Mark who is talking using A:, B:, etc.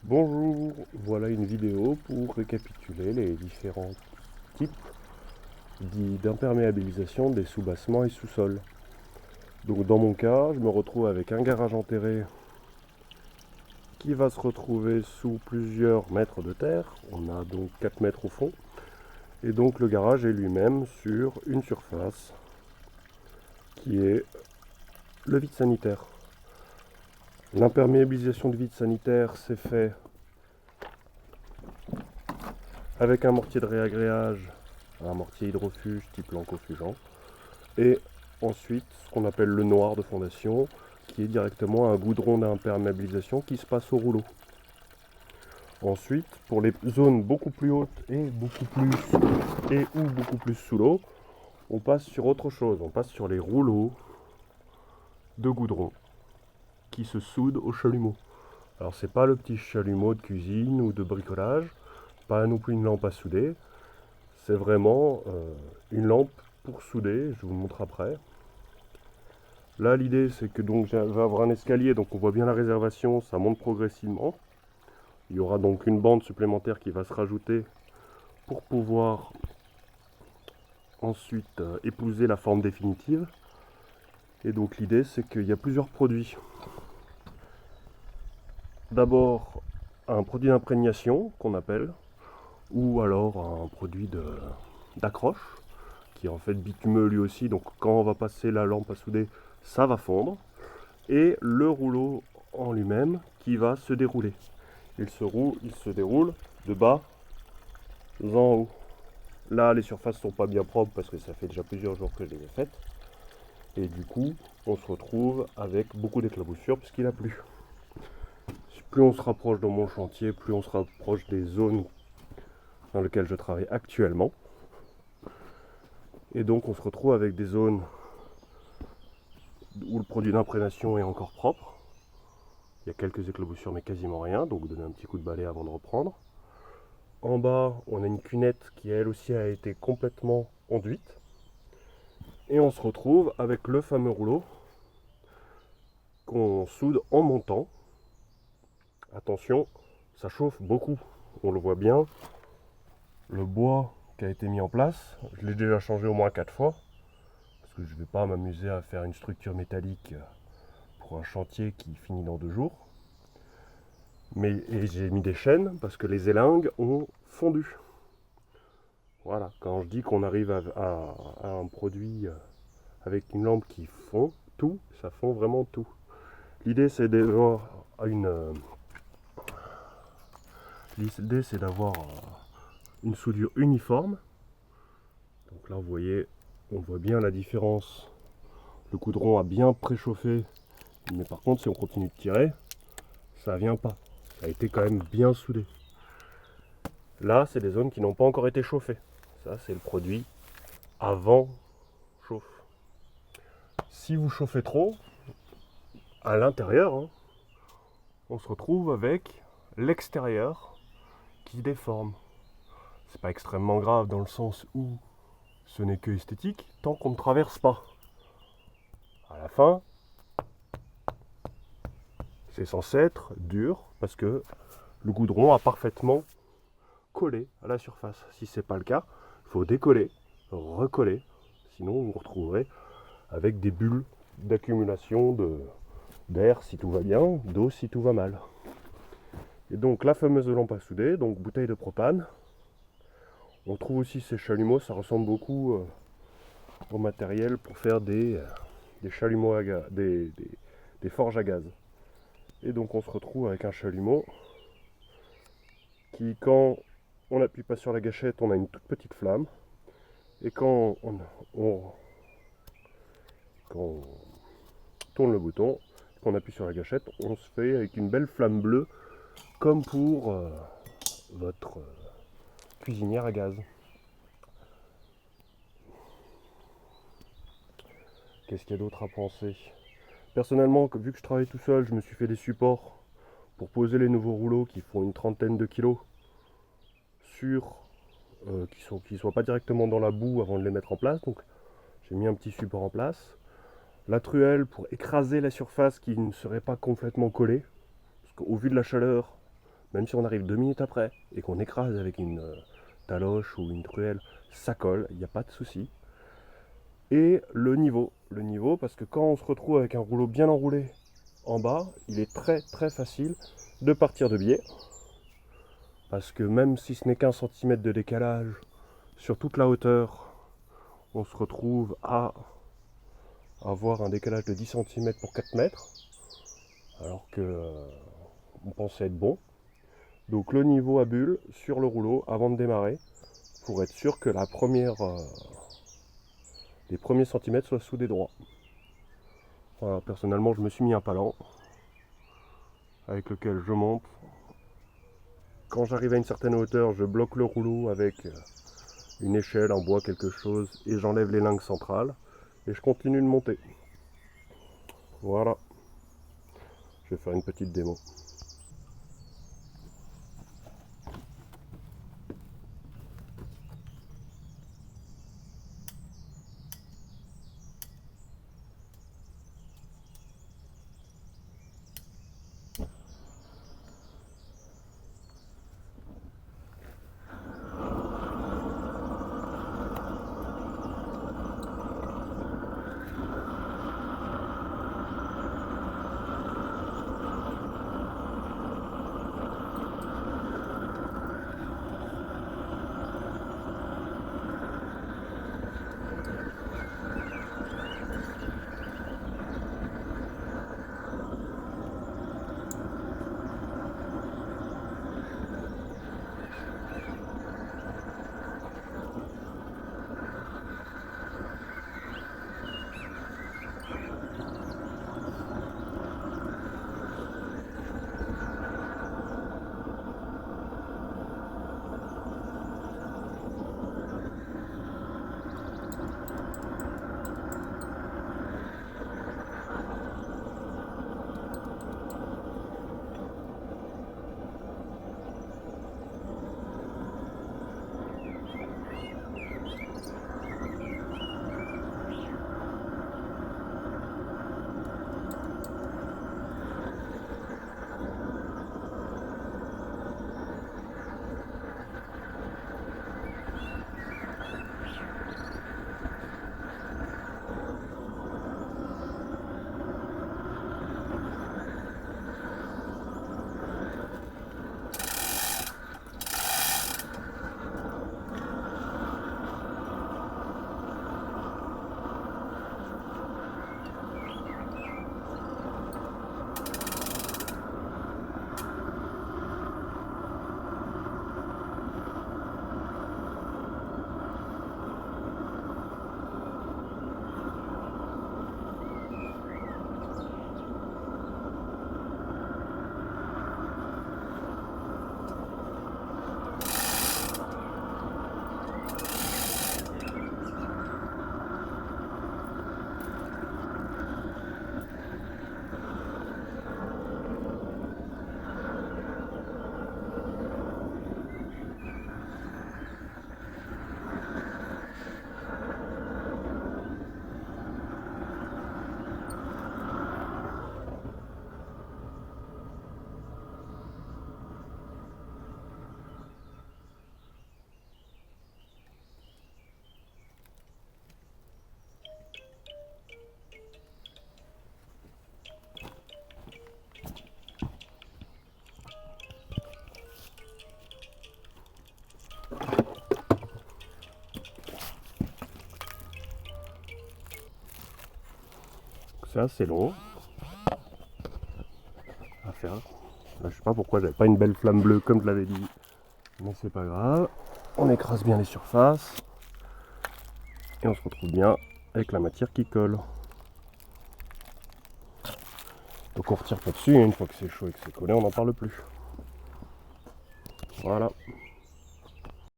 A: Bonjour, voilà une vidéo pour récapituler les différents types d'imperméabilisation des sous-bassements et sous-sols. Donc dans mon cas, je me retrouve avec un garage enterré qui va se retrouver sous plusieurs mètres de terre. On a donc 4 mètres au fond. Et donc le garage est lui-même sur une surface qui est le vide sanitaire. L'imperméabilisation du vide sanitaire s'est fait avec un mortier de réagréage, un mortier hydrofuge type Lanco-Fugent, et ensuite ce qu'on appelle le noir de fondation, qui est directement un goudron d'imperméabilisation qui se passe au rouleau. Ensuite, pour les zones beaucoup plus hautes et ou beaucoup plus sous l'eau, on passe sur autre chose, on passe sur les rouleaux de goudron qui se soudent au chalumeau. Alors c'est pas le petit chalumeau de cuisine ou de bricolage, pas non plus une lampe à souder, c'est vraiment une lampe pour souder, je vous le montre après. Là l'idée c'est que donc je vais avoir un escalier, donc on voit bien la réservation, ça monte progressivement. Il y aura donc une bande supplémentaire qui va se rajouter pour pouvoir ensuite épouser la forme définitive. Et donc l'idée c'est qu'il y a plusieurs produits. D'abord un produit d'imprégnation qu'on appelle, ou alors un produit d'accroche qui est en fait bitumeux lui aussi, donc quand on va passer la lampe à souder, ça va fondre. Et le rouleau en lui-même qui va se dérouler. Il se déroule de bas en haut. Là, les surfaces sont pas bien propres parce que ça fait déjà plusieurs jours que je les ai faites. Et du coup, on se retrouve avec beaucoup d'éclaboussures puisqu'il a plu. Plus on se rapproche dans mon chantier, plus on se rapproche des zones dans lesquelles je travaille actuellement. Et donc on se retrouve avec des zones où le produit d'imprégnation est encore propre. Il y a quelques éclaboussures mais quasiment rien, donc donner un petit coup de balai avant de reprendre. En bas, on a une cunette qui elle aussi a été complètement enduite. Et on se retrouve avec le fameux rouleau qu'on soude en montant. Attention, ça chauffe beaucoup. On le voit bien. Le bois qui a été mis en place, je l'ai déjà changé au moins 4 fois. Parce que je ne vais pas m'amuser à faire une structure métallique pour un chantier qui finit dans 2 jours. Mais j'ai mis des chaînes parce que les élingues ont fondu. Voilà, quand je dis qu'on arrive à un produit avec une lampe qui fond tout, ça fond vraiment tout. L'idée c'est d'avoir une soudure uniforme. Donc là vous voyez, on voit bien la différence. Le goudron a bien préchauffé, mais par contre si on continue de tirer, ça vient pas. Ça a été quand même bien soudé. Là c'est des zones qui n'ont pas encore été chauffées. Ça c'est le produit avant chauffe. Si vous chauffez trop, à l'intérieur, hein, on se retrouve avec l'extérieur qui se déforme. C'est pas extrêmement grave dans le sens où ce n'est que esthétique tant qu'on ne traverse pas. À la fin, c'est censé être dur parce que le goudron a parfaitement collé à la surface. Si ce n'est pas le cas, il faut décoller, recoller, sinon vous vous retrouverez avec des bulles d'accumulation d'air si tout va bien, d'eau si tout va mal. Et donc la fameuse lampe à souder, donc bouteille de propane. On trouve aussi ces chalumeaux, ça ressemble beaucoup au matériel pour faire des chalumeaux à gaz, des forges à gaz. Et donc on se retrouve avec un chalumeau qui, quand on n'appuie pas sur la gâchette, on a une toute petite flamme. Et quand on tourne le bouton, qu'on appuie sur la gâchette, on se fait avec une belle flamme bleue, comme pour votre cuisinière à gaz. Qu'est-ce qu'il y a d'autre à penser? Personnellement, vu que je travaille tout seul, je me suis fait des supports pour poser les nouveaux rouleaux qui font une trentaine de kilos sur qui soient pas directement dans la boue avant de les mettre en place. Donc j'ai mis un petit support en place. La truelle pour écraser la surface qui ne serait pas complètement collée. Parce qu'au vu de la chaleur, Même si on arrive 2 minutes après et qu'on écrase avec une taloche ou une truelle, ça colle, il n'y a pas de souci. Et le niveau parce que quand on se retrouve avec un rouleau bien enroulé en bas, il est très très facile de partir de biais. Parce que même si ce n'est qu'1 centimètre de décalage sur toute la hauteur, on se retrouve à avoir un décalage de 10 cm pour 4 mètres, alors que on pensait être bon. Donc le niveau à bulle sur le rouleau avant de démarrer, pour être sûr que les premiers centimètres soient soudés droits. Voilà, personnellement, je me suis mis un palan avec lequel je monte. Quand j'arrive à une certaine hauteur, je bloque le rouleau avec une échelle en bois, quelque chose, et j'enlève les lingues centrales et je continue de monter. Voilà, je vais faire une petite démo. C'est assez long à faire. Là, je sais pas pourquoi j'avais pas une belle flamme bleue comme je l'avais dit, mais c'est pas grave. On écrase bien les surfaces et on se retrouve bien avec la matière qui colle. Donc on retire pas dessus et une fois que c'est chaud et que c'est collé, on n'en parle plus. Voilà.